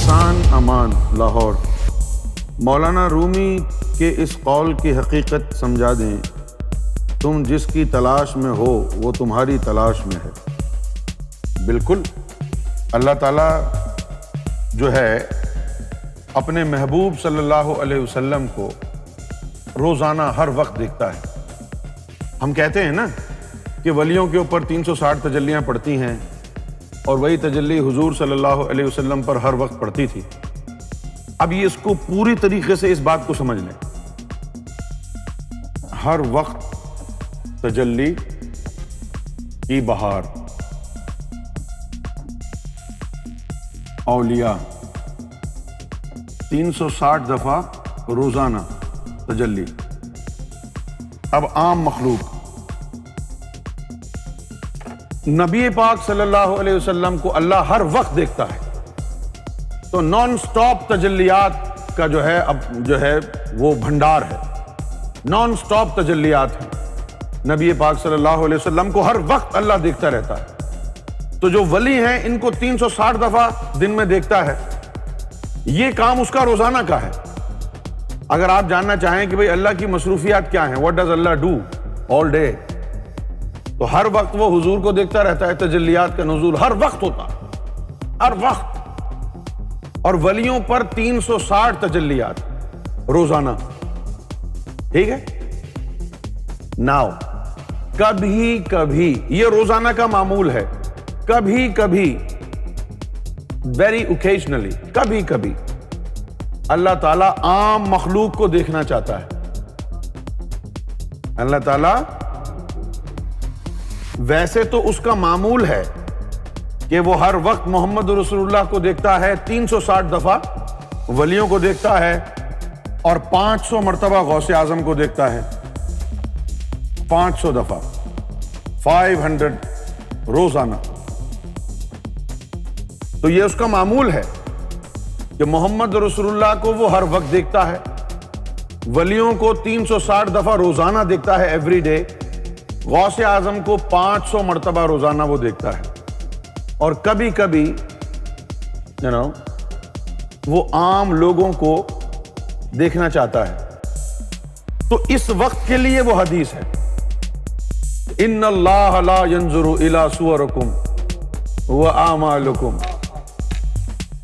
احسان امان لاہور۔ مولانا رومی کے اس قول کی حقیقت سمجھا دیں، تم جس کی تلاش میں ہو وہ تمہاری تلاش میں ہے۔ بالکل، اللہ تعالیٰ جو ہے اپنے محبوب صلی اللہ علیہ وسلم کو روزانہ ہر وقت دیکھتا ہے۔ ہم کہتے ہیں نا کہ ولیوں کے اوپر 360 تجلیاں پڑتی ہیں، اور وہی تجلی حضور صلی اللہ علیہ وسلم پر ہر وقت پڑتی تھی۔ اب یہ اس کو پوری طریقے سے اس بات کو سمجھ لیں، ہر وقت تجلی کی بہار، اولیاء 360 دفعہ روزانہ تجلی۔ اب عام مخلوق، نبی پاک صلی اللہ علیہ وسلم کو اللہ ہر وقت دیکھتا ہے، تو نان سٹاپ تجلیات کا جو ہے وہ بھنڈار ہے، نان سٹاپ تجلیات ہیں۔ نبی پاک صلی اللہ علیہ وسلم کو ہر وقت اللہ دیکھتا رہتا ہے، تو جو ولی ہیں ان کو 360 دفعہ دن میں دیکھتا ہے۔ یہ کام اس کا روزانہ کا ہے۔ اگر آپ جاننا چاہیں کہ بھئی اللہ کی مصروفیات کیا ہیں، what does Allah do all day, تو ہر وقت وہ حضور کو دیکھتا رہتا ہے۔ تجلیات کا نزول ہر وقت ہوتا ہے، ہر وقت، اور ولیوں پر 360 تجلیات روزانہ، ٹھیک ہے۔ ناؤ کبھی کبھی، یہ روزانہ کا معمول ہے، کبھی کبھی، ویری اوکیجنلی، کبھی کبھی اللہ تعالیٰ عام مخلوق کو دیکھنا چاہتا ہے۔ اللہ تعالیٰ ویسے تو اس کا معمول ہے کہ وہ ہر وقت محمد رسول اللہ کو دیکھتا ہے، 360 دفعہ ولیوں کو دیکھتا ہے، اور 500 مرتبہ غوث اعظم کو دیکھتا ہے، 500 دفعہ، 500 روزانہ۔ تو یہ اس کا معمول ہے کہ محمد رسول اللہ کو وہ ہر وقت دیکھتا ہے، ولیوں کو 360 دفعہ روزانہ دیکھتا ہے، ایوری ڈے، غوث اعظم کو 500 مرتبہ روزانہ وہ دیکھتا ہے، اور کبھی کبھی وہ عام لوگوں کو دیکھنا چاہتا ہے۔ تو اس وقت کے لیے وہ حدیث ہے، ان اللہ لا ينظر الى صورکم واعمالکم۔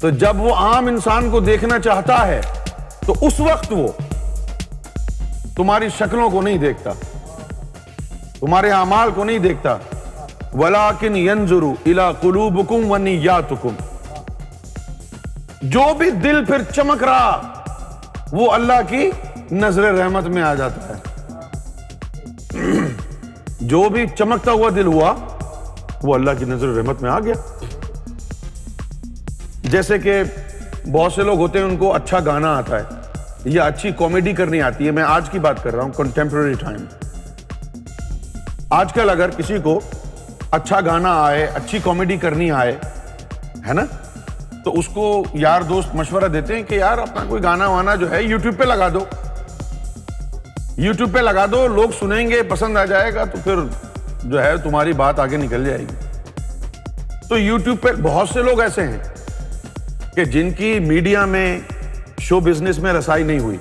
تو جب وہ عام انسان کو دیکھنا چاہتا ہے تو اس وقت وہ تمہاری شکلوں کو نہیں دیکھتا، تمہارے اعمال کو نہیں دیکھتا، وَلَٰكِنْ يَنْظُرُ إِلَىٰ قُلُوبِكُمْ وَنِيَّاتِكُمْ۔ جو بھی دل پھر چمک رہا وہ اللہ کی نظر رحمت میں آ جاتا ہے۔ جو بھی چمکتا ہوا دل ہوا وہ اللہ کی نظر رحمت میں آ گیا۔ جیسے کہ بہت سے لوگ ہوتے ہیں ان کو اچھا گانا آتا ہے یا اچھی کامیڈی کرنی آتی ہے، میں آج کی بات کر رہا ہوں، کنٹمپرری ٹائم۔ آج کل اگر کسی کو اچھا گانا آئے، اچھی کامیڈی کرنی آئے، ہے نا، تو اس کو یار دوست مشورہ دیتے ہیں کہ یار اپنا کوئی گانا وانا جو ہے یوٹیوب پہ لگا دو، یوٹیوب پہ لگا دو، لوگ سنیں گے، پسند آ جائے گا، تو پھر جو ہے تمہاری بات آگے نکل جائے گی۔ تو یوٹیوب پہ بہت سے لوگ ایسے ہیں کہ جن کی میڈیا میں، شو بزنس میں رسائی نہیں ہوئی،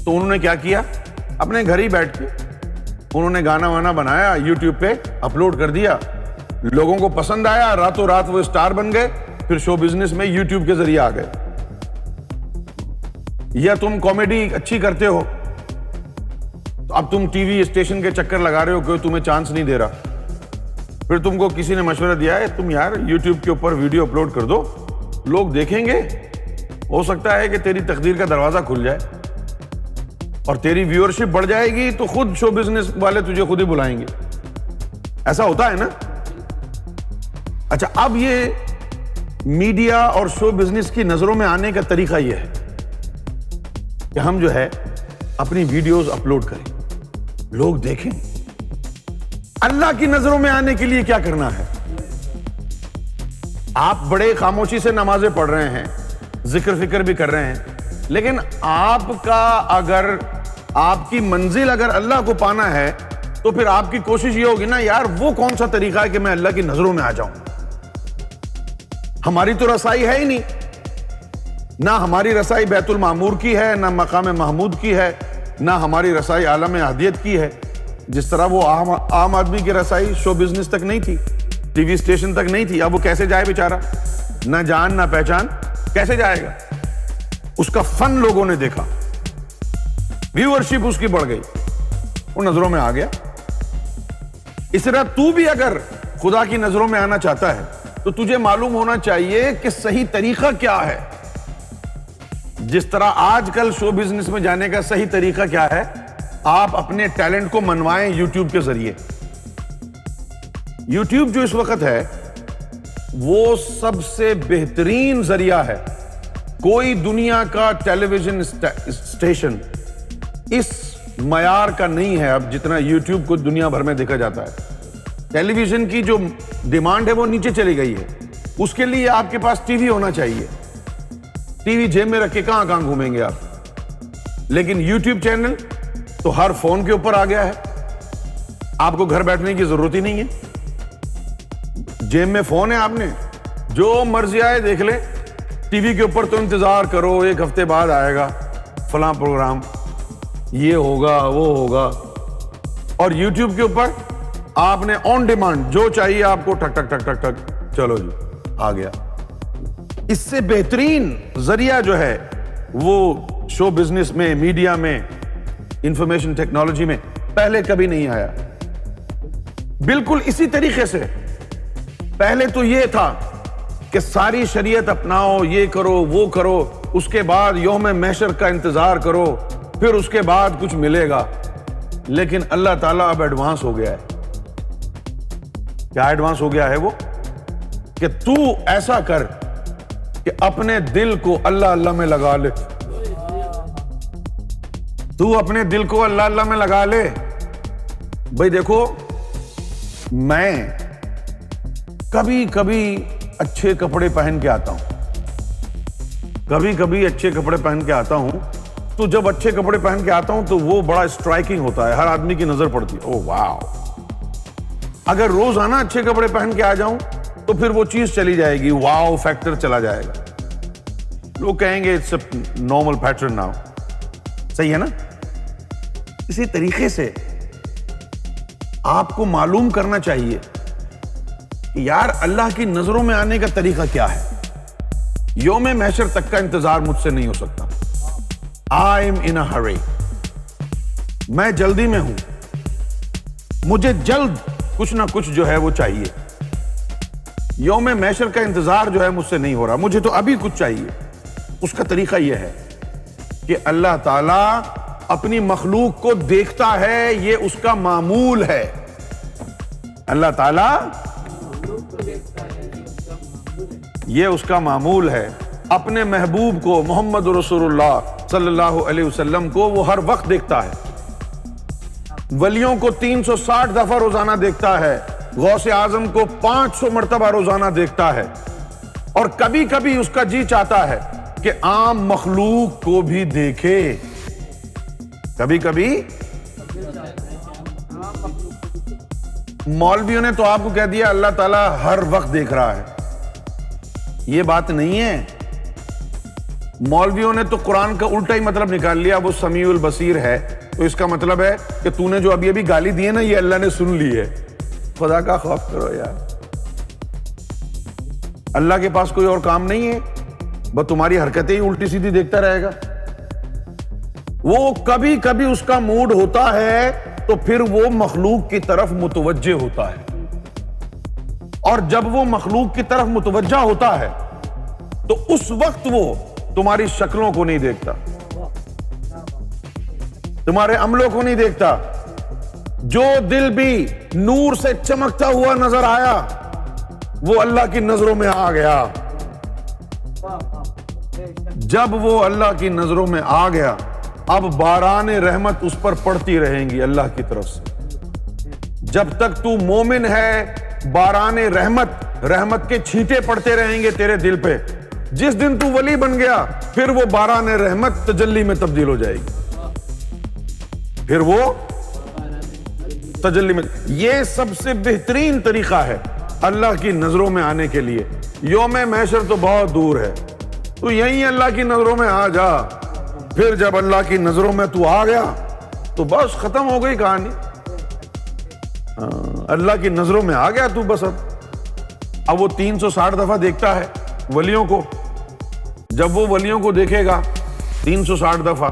تو انہوں نے کیا کیا، اپنے گھر ہی بیٹھ کے انہوں نے گانا وانا بنایا، یوٹیوب پہ اپلوڈ کر دیا، لوگوں کو پسند آیا، راتوں رات وہ اسٹار بن گئے، پھر شو بزنس میں یوٹیوب کے ذریعے آ گئے۔ یا تم کامیڈی اچھی کرتے ہو تو اب تم ٹی وی اسٹیشن کے چکر لگا رہے ہو کہ تمہیں چانس نہیں دے رہا، پھر تم کو کسی نے مشورہ دیا ہے تم یار یوٹیوب کے اوپر ویڈیو اپلوڈ کر دو، لوگ دیکھیں گے، ہو سکتا ہے کہ تیری تقدیر کا دروازہ کھل جائے اور تیری ویورشپ بڑھ جائے گی، تو خود شو بزنس والے تجھے خود ہی بلائیں گے۔ ایسا ہوتا ہے نا۔ اچھا، اب یہ میڈیا اور شو بزنس کی نظروں میں آنے کا طریقہ یہ ہے کہ ہم جو ہے اپنی ویڈیوز اپلوڈ کریں، لوگ دیکھیں۔ اللہ کی نظروں میں آنے کے لیے کیا کرنا ہے؟ آپ بڑے خاموشی سے نمازیں پڑھ رہے ہیں، ذکر فکر بھی کر رہے ہیں، لیکن آپ کا اگر آپ کی منزل اگر اللہ کو پانا ہے تو پھر آپ کی کوشش یہ ہوگی نا یار وہ کون سا طریقہ ہے کہ میں اللہ کی نظروں میں آ جاؤں۔ ہماری تو رسائی ہے ہی نہیں، نہ ہماری رسائی بیت المعمور کی ہے، نہ مقام محمود کی ہے، نہ ہماری رسائی عالم احدیت کی ہے. جس طرح وہ عام آدمی کی رسائی شو بزنس تک نہیں تھی، ٹی وی اسٹیشن تک نہیں تھی، اب وہ کیسے جائے بیچارہ؟ نہ جان نہ پہچان، کیسے جائے گا؟ اس کا فن لوگوں نے دیکھا، ویورشپ اس کی بڑھ گئی، وہ نظروں میں آ گیا. اس طرح تو بھی اگر خدا کی نظروں میں آنا چاہتا ہے تو تجھے معلوم ہونا چاہیے کہ صحیح طریقہ کیا ہے. جس طرح آج کل شو بزنس میں جانے کا صحیح طریقہ کیا ہے؟ آپ اپنے ٹیلنٹ کو منوائیں یوٹیوب کے ذریعے. یوٹیوب جو اس وقت ہے وہ سب سے بہترین ذریعہ ہے. کوئی دنیا کا ٹیلی ویژن اسٹیشن اس معیار کا نہیں ہے اب جتنا یوٹیوب کو دنیا بھر میں دیکھا جاتا ہے. ٹیلی ویژن کی جو ڈیمانڈ ہے وہ نیچے چلی گئی ہے. اس کے لیے آپ کے پاس ٹی وی ہونا چاہیے. ٹی وی جیب میں رکھ کے کہاں کہاں گھومیں گے آپ؟ لیکن یوٹیوب چینل تو ہر فون کے اوپر آ گیا ہے. آپ کو گھر بیٹھنے کی ضرورت ہی نہیں ہے، جیب میں فون ہے، آپ نے جو مرضی آئے دیکھ لیں. ٹی وی کے اوپر تو انتظار کرو، ایک ہفتے بعد آئے گا فلاں پروگرام، یہ ہوگا وہ ہوگا. اور یوٹیوب کے اوپر آپ نے آن ڈیمانڈ جو چاہیے آپ کو ٹک ٹک ٹک ٹک ٹک، چلو جی آ گیا. اس سے بہترین ذریعہ جو ہے وہ شو بزنس میں، میڈیا میں، انفارمیشن ٹیکنالوجی میں پہلے کبھی نہیں آیا. بالکل اسی طریقے سے پہلے تو یہ تھا کہ ساری شریعت اپناؤ، یہ کرو وہ کرو، اس کے بعد یوم محشر کا انتظار کرو، پھر اس کے بعد کچھ ملے گا. لیکن اللہ تعالیٰ اب ایڈوانس ہو گیا ہے. کیا ایڈوانس ہو گیا ہے؟ وہ کہ تو ایسا کر کہ اپنے دل کو اللہ اللہ میں لگا لے. تو اپنے دل کو اللہ اللہ میں لگا لے. بھائی دیکھو، میں کبھی کبھی اچھے کپڑے پہن کے آتا ہوں، کبھی کبھی اچھے کپڑے پہن کے آتا ہوں. تو جب اچھے کپڑے پہن کے آتا ہوں تو وہ بڑا اسٹرائکنگ ہوتا ہے، ہر آدمی کی نظر پڑتی ہے، او واو. اگر روزانہ اچھے کپڑے پہن کے آ جاؤں تو پھر وہ چیز چلی جائے گی، واو فیکٹر چلا جائے گا. لوگ کہیں گے it's a normal pattern now. صحیح ہے نا؟ اسی طریقے سے آپ کو معلوم کرنا چاہیے کہ یار اللہ کی نظروں میں آنے کا طریقہ کیا ہے. یوم محشر تک کا انتظار مجھ سے نہیں ہو سکتا. I am in a hurry. میں جلدی میں ہوں، مجھے جلد کچھ نہ کچھ جو ہے وہ چاہیے. یوم محشر کا انتظار جو ہے مجھ سے نہیں ہو رہا، مجھے تو ابھی کچھ چاہیے. اس کا طریقہ یہ ہے کہ اللہ تعالیٰ اپنی مخلوق کو دیکھتا ہے، یہ اس کا معمول ہے. اللہ تعالیٰ یہ اس کا معمول ہے. اپنے محبوب کو، محمد رسول اللہ صلی اللہ علیہ وسلم کو وہ ہر وقت دیکھتا ہے. ولیوں کو 360 دفعہ روزانہ دیکھتا ہے. غوث اعظم کو 500 مرتبہ روزانہ دیکھتا ہے. اور کبھی کبھی اس کا جی چاہتا ہے کہ عام مخلوق کو بھی دیکھے. کبھی کبھی مولویوں نے تو آپ کو کہہ دیا اللہ تعالیٰ ہر وقت دیکھ رہا ہے. یہ بات نہیں ہے. مولویوں نے تو قرآن کا الٹا ہی مطلب نکال لیا، وہ سمیع البصیر ہے. تو اس کا مطلب ہے کہ تو نے جو ابھی ابھی گالی دی ہے نا، یہ اللہ نے سن لی ہے. خدا کا خوف کرو یار. اللہ کے پاس کوئی اور کام نہیں ہے، بس تمہاری حرکتیں ہی الٹی سیدھی دیکھتا رہے گا. وہ کبھی کبھی اس کا موڈ ہوتا ہے تو پھر وہ مخلوق کی طرف متوجہ ہوتا ہے. اور جب وہ مخلوق کی طرف متوجہ ہوتا ہے تو اس وقت وہ تمہاری شکلوں کو نہیں دیکھتا، تمہارے عملوں کو نہیں دیکھتا. جو دل بھی نور سے چمکتا ہوا نظر آیا وہ اللہ کی نظروں میں آ گیا. جب وہ اللہ کی نظروں میں آ گیا، اب باران رحمت اس پر پڑتی رہیں گی اللہ کی طرف سے. جب تک تو مومن ہے، باران رحمت کے چھینٹے پڑتے رہیں گے تیرے دل پہ. جس دن تو ولی بن گیا پھر وہ باران رحمت تجلی میں تبدیل ہو جائے گی. پھر وہ تجلی میں. یہ سب سے بہترین طریقہ ہے اللہ کی نظروں میں آنے کے لیے. یوم محشر تو بہت دور ہے، تو یہیں اللہ کی نظروں میں آ جا. پھر جب اللہ کی نظروں میں تو آ گیا تو بس ختم ہو گئی کہانی. اللہ کی نظروں میں آ گیا تو بس. اب وہ 360 دفعہ دیکھتا ہے ولیوں کو. جب وہ ولیوں کو دیکھے گا 360 دفعہ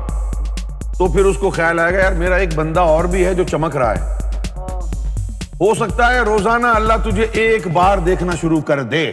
تو پھر اس کو خیال آئے گا یار میرا ایک بندہ اور بھی ہے جو چمک رہا ہے. ہو سکتا ہے روزانہ اللہ تجھے ایک بار دیکھنا شروع کر دے.